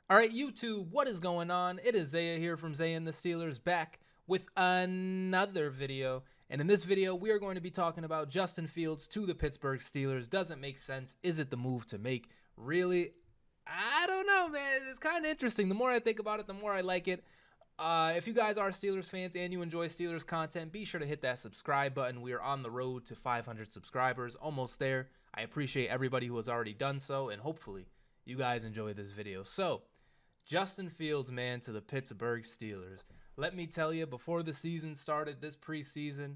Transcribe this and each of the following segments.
All right, YouTube, what is going on? It is Zaya here from Zaya&TheSteelers back with another video. And in this video, we are going to be talking about Justin Fields to the Pittsburgh Steelers. Does it make sense? Is it the move to make? Really? I don't know, man. It's kind of interesting. The more I think about it, the more I like it. If you guys are Steelers fans and you enjoy Steelers content, be sure to hit that subscribe button. We are on the road to 500 subscribers, almost there. I appreciate everybody who has already done so, and hopefully you guys enjoy this video. So, Justin Fields, man, to the Pittsburgh Steelers. Let me tell you, before the season started, this preseason,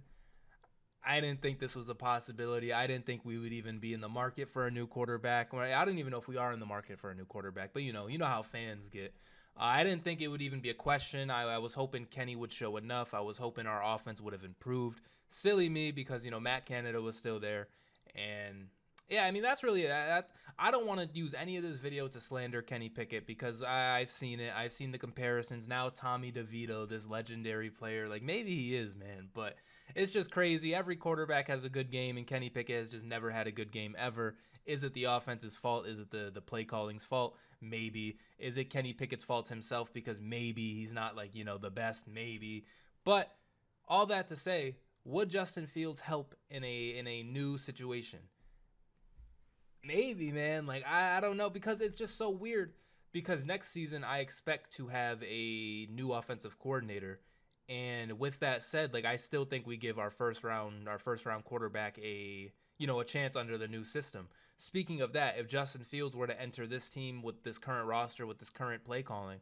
I didn't think this was a possibility. I didn't think we would even be in the market for a new quarterback. I don't even know if we are in the market for a new quarterback, but you know how fans get. I didn't think it would even be a question. I was hoping Kenny would show enough. I was hoping our offense would have improved. Silly me, because Matt Canada was still there, and yeah, I mean that's really that. I don't want to use any of this video to slander Kenny Pickett, because I've seen it. I've seen the comparisons. Now Tommy DeVito, this legendary player, like maybe he is, man, but it's just crazy. Every quarterback has a good game, and Kenny Pickett has just never had a good game ever. Is it the offense's fault? Is it the play calling's fault? Maybe. Is it Kenny Pickett's fault himself, because maybe he's not like the best? Maybe. But all that to say, would Justin Fields help in a new situation? Maybe, man. Like I don't know, because it's just so weird. Because next season I expect to have a new offensive coordinator, and with that said, like I still think we give our first round quarterback a chance under the new system. Speaking of that, if Justin Fields were to enter this team with this current roster, with this current play calling,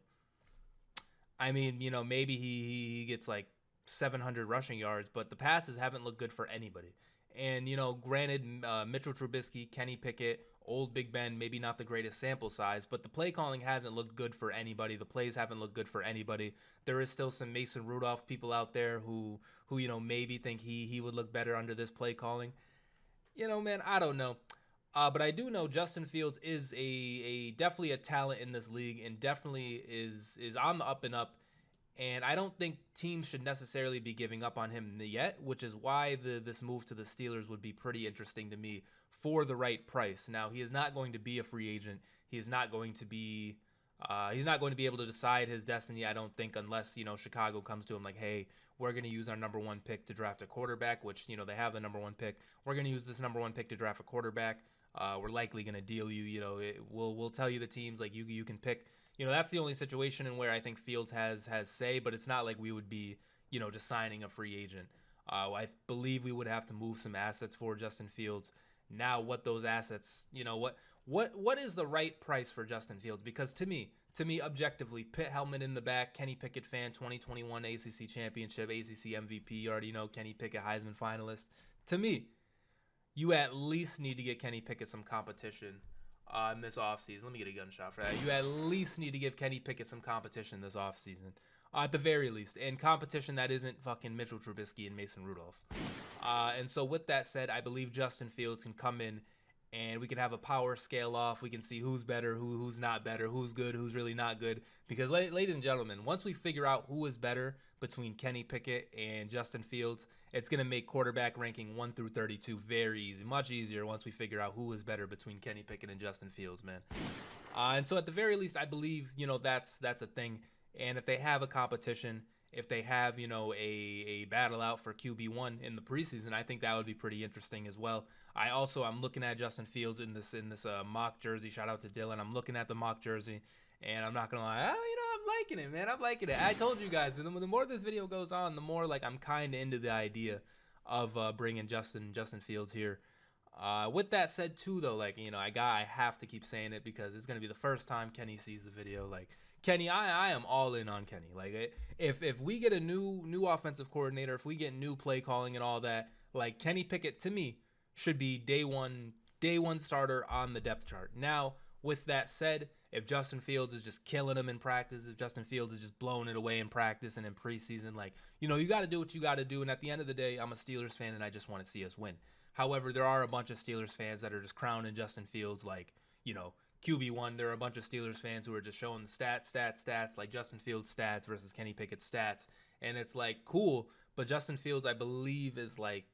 I mean, maybe he gets like 700 rushing yards, but the passes haven't looked good for anybody. And, granted, Mitchell Trubisky, Kenny Pickett, old Big Ben, maybe not the greatest sample size, but the play calling hasn't looked good for anybody. The plays haven't looked good for anybody. There is still some Mason Rudolph people out there who maybe think he would look better under this play calling. Man, I don't know. But I do know Justin Fields is a definitely a talent in this league, and definitely is on the up and up. And I don't think teams should necessarily be giving up on him yet, which is why this move to the Steelers would be pretty interesting to me for the right price. Now, he is not going to be a free agent. He is not going to be able to decide his destiny, I don't think, unless Chicago comes to him like, hey, we're going to use our number one pick to draft a quarterback, which they have the number one pick. We're going to use this number one pick to draft a quarterback. We're likely going to deal you. We'll tell you the teams, like you can pick. That's the only situation in where I think Fields has say, but it's not like we would be, just signing a free agent. I believe we would have to move some assets for Justin Fields. Now, what those assets, what is the right price for Justin Fields? Because to me, objectively, Pitt helmet in the back, Kenny Pickett fan, 2021 ACC championship, ACC MVP. You already know Kenny Pickett, Heisman finalist. To me, you at least need to get Kenny Pickett some competition in this offseason. Let me get a gunshot for that. You at least need to give Kenny Pickett some competition this offseason. At the very least. And competition that isn't fucking Mitchell Trubisky and Mason Rudolph. And so with that said, I believe Justin Fields can come in and we can have a power scale off. We can see who's better, who's not better, who's good, who's really not good. Because, ladies and gentlemen, once we figure out who is better between Kenny Pickett and Justin Fields, it's going to make quarterback ranking 1 through 32 very easy. Much easier once we figure out who is better between Kenny Pickett and Justin Fields, man. And so at the very least, I believe, that's a thing. And if they have a competition, if they have, a battle out for QB1 in the preseason, I think that would be pretty interesting as well. I'm looking at Justin Fields in this mock jersey. Shout out to Dylan. I'm looking at the mock jersey, and I'm not gonna lie, I'm liking it, man. I'm liking it. I told you guys, the more this video goes on, the more like I'm kind of into the idea of bringing Justin Fields here. With that said, too, though, like I have to keep saying it because it's gonna be the first time Kenny sees the video. Like Kenny, I am all in on Kenny. Like if we get a new offensive coordinator, if we get new play calling and all that, like Kenny Pickett to me should be day one starter on the depth chart. Now, with that said, if Justin Fields is just killing him in practice, if Justin Fields is just blowing it away in practice and in preseason, like you got to do what you got to do. And at the end of the day, I'm a Steelers fan and I just want to see us win. However, there are a bunch of Steelers fans that are just crowning Justin Fields like, QB1. There are a bunch of Steelers fans who are just showing the stats, like Justin Fields stats versus Kenny Pickett's stats. And it's like, cool, but Justin Fields, I believe, is like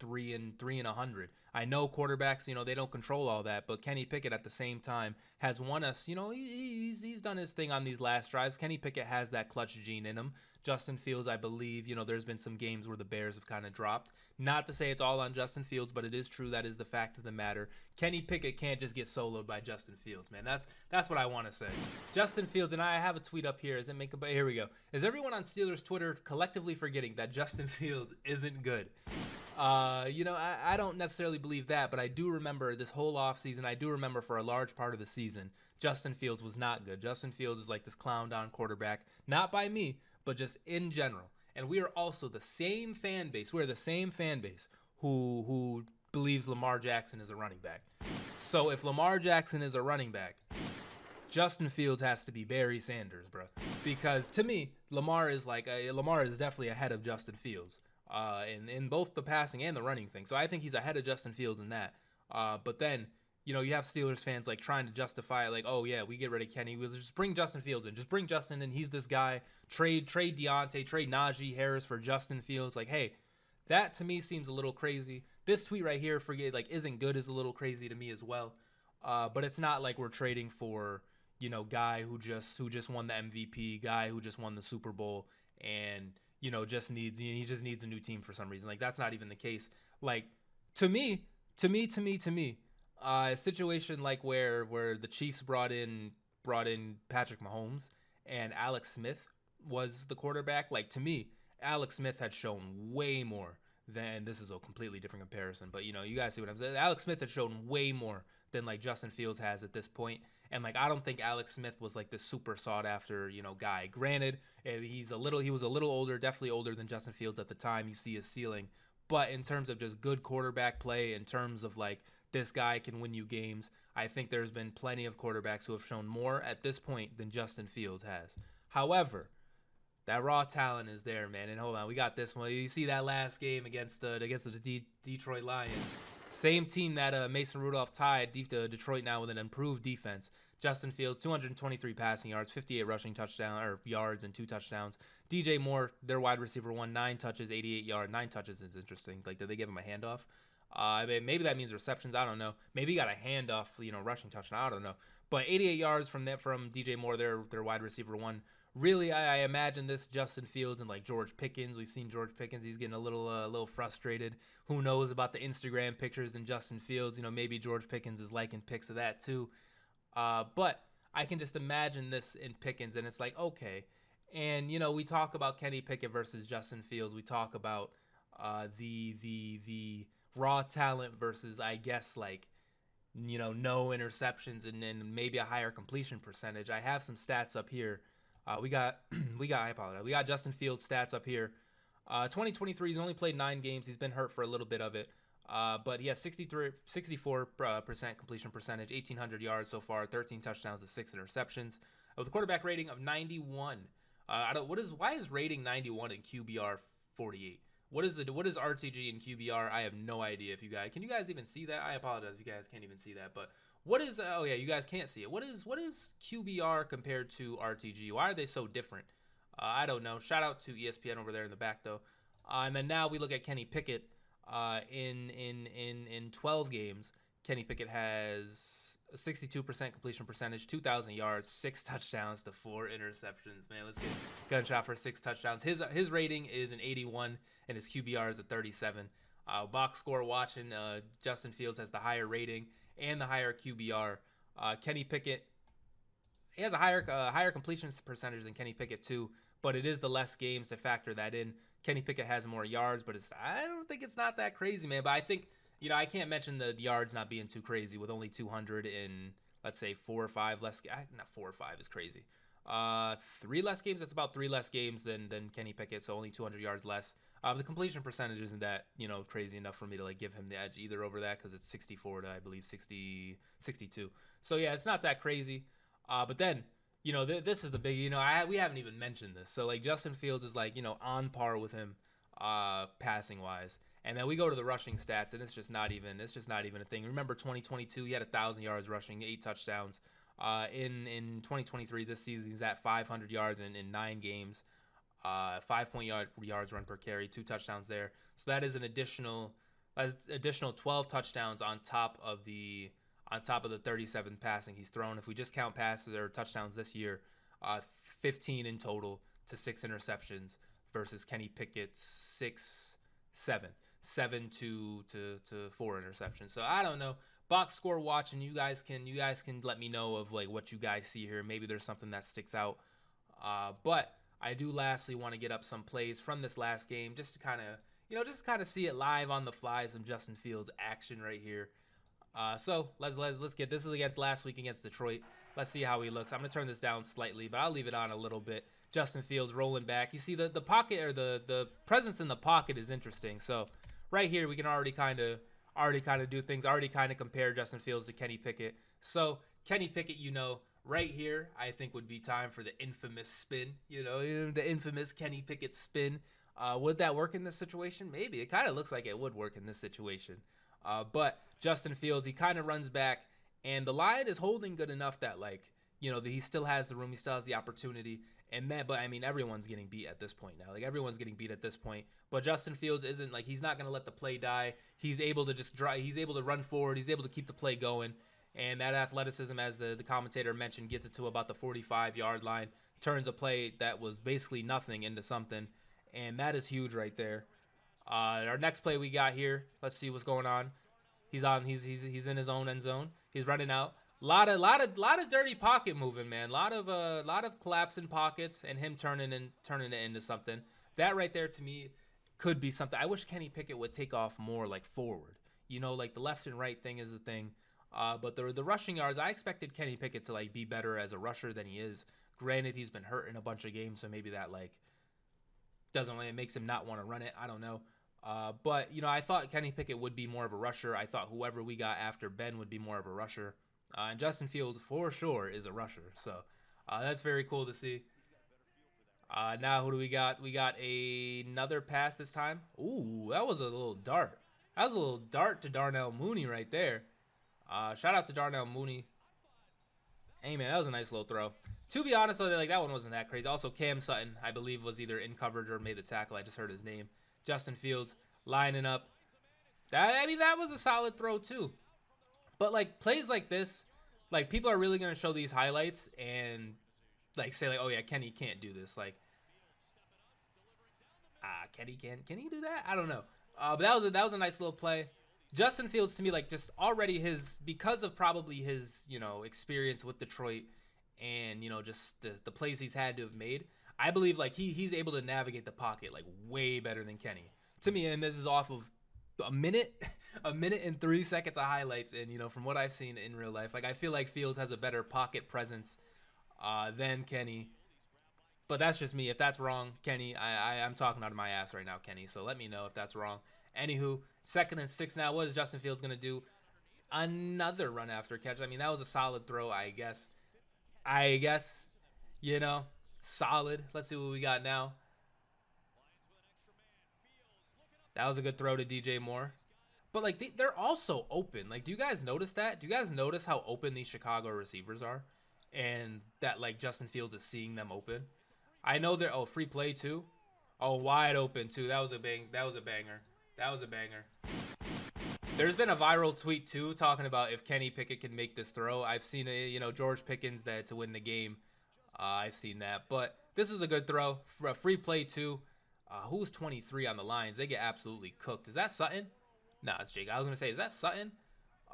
3 and 100. I know quarterbacks, they don't control all that, but Kenny Pickett at the same time has won us. He's done his thing on these last drives. Kenny Pickett has that clutch gene in him. Justin Fields, I believe, there's been some games where the Bears have kind of dropped. Not to say it's all on Justin Fields, but it is true. That is the fact of the matter. Kenny Pickett can't just get soloed by Justin Fields, man. That's what I want to say. Justin Fields, and I have a tweet up here. Here we go. Is everyone on Steelers Twitter collectively forgetting that Justin Fields isn't good? I don't necessarily believe that, but I do remember this whole offseason. I do remember for a large part of the season, Justin Fields was not good. Justin Fields is like this clown down quarterback, not by me, but just in general. And we are also the same fan base. We're the same fan base who believes Lamar Jackson is a running back. So if Lamar Jackson is a running back, Justin Fields has to be Barry Sanders, bro. Because to me, Lamar is definitely ahead of Justin Fields. In both the passing and the running thing. So I think he's ahead of Justin Fields in that. But then, you have Steelers fans like trying to justify it, like, oh yeah, we get rid of Kenny. We'll just bring Justin Fields in. Just bring Justin in. He's this guy. Trade Deontay, trade Najee Harris for Justin Fields. Like, hey, that to me seems a little crazy. This tweet right here, isn't good is a little crazy to me as well. But it's not like we're trading for, guy who just won the MVP, guy who just won the Super Bowl, and he just needs a new team for some reason. Like, that's not even the case. Like, to me, a situation like where the Chiefs brought in Patrick Mahomes and Alex Smith was the quarterback. Like, to me, Alex Smith had shown way more than, this is a completely different comparison, but you guys see what I'm saying. Alex Smith had shown way more than like Justin Fields has at this point. And like, I don't think Alex Smith was like this super sought after, guy. Granted, he was a little older, definitely older than Justin Fields at the time. You see his ceiling, but in terms of just good quarterback play, in terms of like, this guy can win you games, I think there's been plenty of quarterbacks who have shown more at this point than Justin Fields has. However, that raw talent is there, man. And hold on, we got this one. You see that last game against the Detroit Lions. Same team that Mason Rudolph tied Detroit now with an improved defense. Justin Fields, 223 passing yards, 58 rushing yards, and 2 touchdowns. DJ Moore, their wide receiver, 9 touches, 88 yards. 9 touches is interesting. Like, did they give him a handoff? Maybe that means receptions. I don't know. Maybe he got a handoff, rushing touchdown. I don't know. But 88 yards from DJ Moore, their wide receiver 1. Really, I imagine this Justin Fields and like George Pickens. We've seen George Pickens. He's getting a little frustrated. Who knows about the Instagram pictures and Justin Fields? Maybe George Pickens is liking pics of that too. But I can just imagine this in Pickens, and it's like, okay. And we talk about Kenny Pickett versus Justin Fields. We talk about the raw talent versus, I guess, like, no interceptions and maybe a higher completion percentage. I have some stats up here. I apologize. We got Justin Fields stats up here. 2023, he's only played 9 games. He's been hurt for a little bit of it. But he has 64% completion percentage, 1,800 yards so far, 13 touchdowns to 6 interceptions, with a quarterback rating of 91. Why is rating 91 in QBR 48? What is RTG and QBR? I have no idea. Can you guys even see that? I apologize if you guys can't even see that, but what is, oh yeah, you guys can't see it. What is QBR compared to RTG? Why are they so different? I don't know. Shout out to ESPN over there in the back though. And then now we look at Kenny Pickett. In 12 games, Kenny Pickett has a 62% completion percentage, 2,000 yards, 6 touchdowns to 4 interceptions. Man, let's get gunshot for 6 touchdowns. His rating is an 81, and his QBR is a 37. Box score watching, Justin Fields has the higher rating and the higher QBR. Kenny Pickett, he has a higher completion percentage than Kenny Pickett too, but it is the less games to factor that in. Kenny Pickett has more yards, but I don't think it's not that crazy, man. But I think, I can't mention the yards not being too crazy with only 200 in, let's say, 4 or 5 less. Not 4 or 5 is crazy. 3 less games. That's about 3 less games than Kenny Pickett, so only 200 yards less. The completion percentage isn't that, crazy enough for me to like give him the edge either over that, because it's 64 to, I believe, 62. So yeah, it's not that crazy. But then, this is the big, we haven't even mentioned this. So like Justin Fields is like, on par with him, passing wise. And then we go to the rushing stats, and it's just not even a thing. Remember 2022, he had 1,000 yards rushing, 8 touchdowns. In 2023, this season, he's at 500 yards in 9 games. yards run per carry, 2 touchdowns there. So that is an additional 12 touchdowns on top of the 37 passing he's thrown. If we just count passes or touchdowns this year, 15 in total to 6 interceptions versus Kenny Pickett's 7 to 4 interceptions. So I don't know. Box score watching, you guys can let me know of like what you guys see here. Maybe there's something that sticks out. But I do lastly want to get up some plays from this last game just to kind of see it live on the fly, some Justin Fields action right here. So let's get this is against last week against Detroit. Let's see how he looks. I'm gonna turn this down slightly, but I'll leave it on a little bit. Justin Fields rolling back. You see the pocket, or the presence in the pocket is interesting. So right here we can already kind of do things. Already kind of compare Justin Fields to Kenny Pickett. So Kenny Pickett, right here, I think would be time for the infamous spin. The infamous Kenny Pickett spin. Would that work in this situation? Maybe. It kind of looks like it would work in this situation. But Justin Fields, he kind of runs back, and the line is holding good enough that, he still has the room, he still has the opportunity. But I mean, everyone's getting beat at this point now. Everyone's getting beat at this point. But Justin Fields isn't, he's not going to let the play die. He's able to he's able to run forward. He's able to keep the play going. And that athleticism, as the commentator mentioned, gets it to about the 45-yard line, turns a play that was basically nothing into something. And that is huge right there. Our next play we got here, let's see what's going on. He's in his own end zone. He's running out. Lot of dirty pocket moving, man. Lot of collapsing pockets and him turning it into something. That right there to me could be something. I wish Kenny Pickett would take off more forward. The left and right thing is the thing. But the rushing yards, I expected Kenny Pickett to be better as a rusher than he is. Granted, he's been hurt in a bunch of games, so maybe that it makes him not want to run it. I don't know. But I thought Kenny Pickett would be more of a rusher. I thought whoever we got after Ben would be more of a rusher. And Justin Fields for sure is a rusher. So that's very cool to see. Now who do we got? We got another pass this time. Ooh, that was a little dart. That was a little dart to Darnell Mooney right there. Shout out to Darnell Mooney. Hey, man, that was a nice little throw. To be honest, though, that one wasn't that crazy. Also, Cam Sutton, I believe, was either in coverage or made the tackle. I just heard his name. Justin Fields lining up. That was a solid throw, too. But, plays like this, people are really going to show these highlights and, say, oh, yeah, Kenny can't do this. Kenny can he do that? I don't know. But that was a nice little play. Justin Fields, to me, just already because of probably his, experience with Detroit and, just the plays he's had to have made, I believe, he's able to navigate the pocket, way better than Kenny. To me, and this is off of a minute and 3 seconds of highlights, and, from what I've seen in real life, I feel like Fields has a better pocket presence than Kenny. But that's just me. If that's wrong, Kenny, I'm talking out of my ass right now, Kenny, so let me know if that's wrong. Anywho, 2nd and 6 now. What is Justin Fields going to do? Another run after catch. I mean, that was a solid throw, I guess. Solid. Let's see what we got now. That was a good throw to DJ Moore. But, they're also open. Do you guys notice that? Do you guys notice how open these Chicago receivers are? And that, Justin Fields is seeing them open? I know they're... Oh, free play, too? Oh, wide open, too. That was a banger. That was a banger. There's been a viral tweet, too, talking about if Kenny Pickett can make this throw. I've seen, George Pickens to win the game. I've seen that. But this is a good throw. For a free play, too. Who's 23 on the lines? They get absolutely cooked. Is that Sutton? Nah, it's Jake. I was going to say, is that Sutton?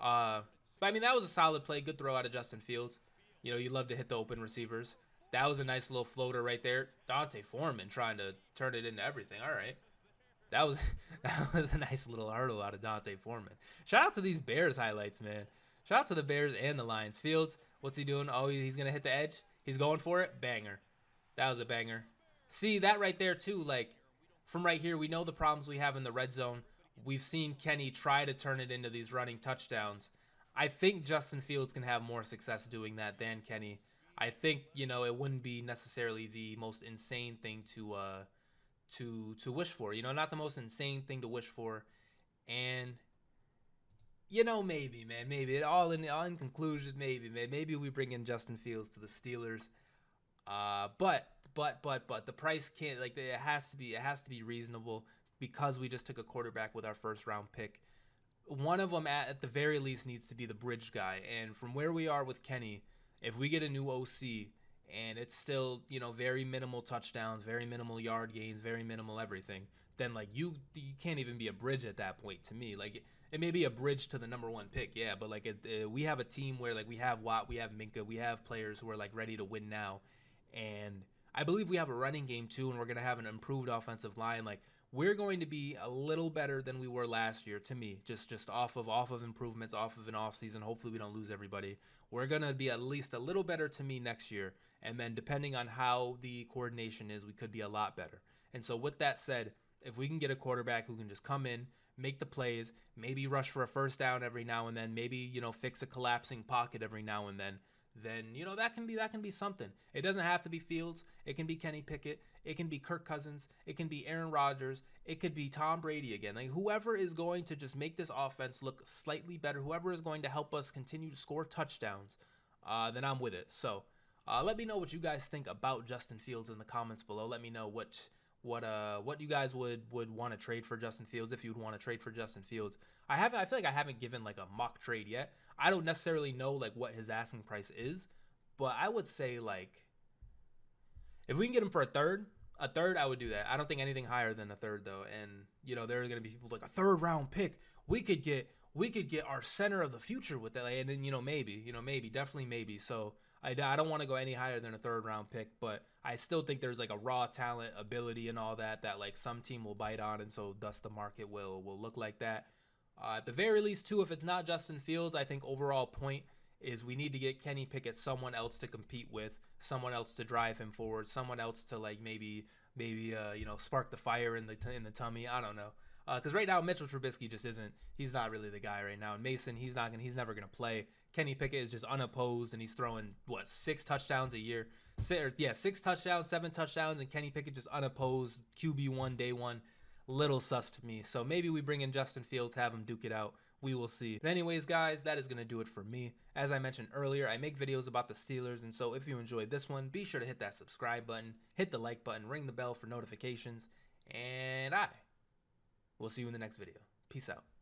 But, I mean, that was a solid play. Good throw out of Justin Fields. You love to hit the open receivers. That was a nice little floater right there. Dante Foreman trying to turn it into everything. All right. That was a nice little hurdle out of Dante Foreman. Shout out to these Bears highlights, man. Shout out to the Bears and the Lions. Fields, what's he doing? Oh, he's going to hit the edge. He's going for it. Banger. That was a banger. See, that right there, too, from right here, we know the problems we have in the red zone. We've seen Kenny try to turn it into these running touchdowns. I think Justin Fields can have more success doing that than Kenny. I think, it wouldn't be necessarily the most insane thing to wish for. Not the most insane thing to wish for. And, maybe, man. Maybe. All in conclusion, maybe, man. Maybe we bring in Justin Fields to the Steelers. But but the price can't, like, it has to be reasonable because we just took a quarterback with our first round pick. One of them at the very least needs to be the bridge guy. And from where we are with Kenny, if we get a new OC and it's still, you know, very minimal touchdowns, very minimal yard gains, very minimal everything, then like you can't even be a bridge at that point to me. Like it may be a bridge to the number one pick, yeah, but like we have a team where like we have Watt, we have Minka, we have players who are like ready to win now, and I believe we have a running game too, and we're gonna have an improved offensive line. Like we're going to be a little better than we were last year to me, just off of improvements, off of an off season. Hopefully we don't lose everybody. We're gonna be at least a little better to me next year, and then depending on how the coordination is, we could be a lot better. And so with that said, if we can get a quarterback who can just come in, make the plays, maybe rush for a first down every now and then, maybe, you know, fix a collapsing pocket every now and then, you know, that can be something. It doesn't have to be Fields. It can be Kenny Pickett. It can be Kirk Cousins. It can be Aaron Rodgers. It could be Tom Brady again. Like whoever is going to just make this offense look slightly better, whoever is going to help us continue to score touchdowns, then I'm with it. So let me know what you guys think about Justin Fields in the comments below. Let me know what you guys would want to trade for Justin Fields, if you would want to trade for Justin Fields. I feel like I haven't given like a mock trade yet. I don't necessarily know like what his asking price is, but I would say like if we can get him for a third, I would do that. I don't think anything higher than a third though. And you know, there are gonna be people like a third round pick. We could get our center of the future with that. Like, and then maybe, definitely maybe. So I don't want to go any higher than a third round pick, but I still think there's like a raw talent, ability, and all that like some team will bite on, and so thus the market will look like that. At the very least, too, if it's not Justin Fields, I think overall point is we need to get Kenny Pickett someone else to compete with, someone else to drive him forward, someone else to like maybe spark the fire in the tummy. I don't know. Because right now Mitchell Trubisky just isn't. He's not really the guy right now. And Mason, he's never gonna play. Kenny Pickett is just unopposed, and he's throwing 6 touchdowns a year. 6 touchdowns, 7 touchdowns, and Kenny Pickett just unopposed, QB1 day one. Little sus to me. So maybe we bring in Justin Fields, have him duke it out. We will see. But anyways, guys, that is going to do it for me. As I mentioned earlier, I make videos about the Steelers, and so if you enjoyed this one, be sure to hit that subscribe button, hit the like button, ring the bell for notifications, and I will see you in the next video. Peace out.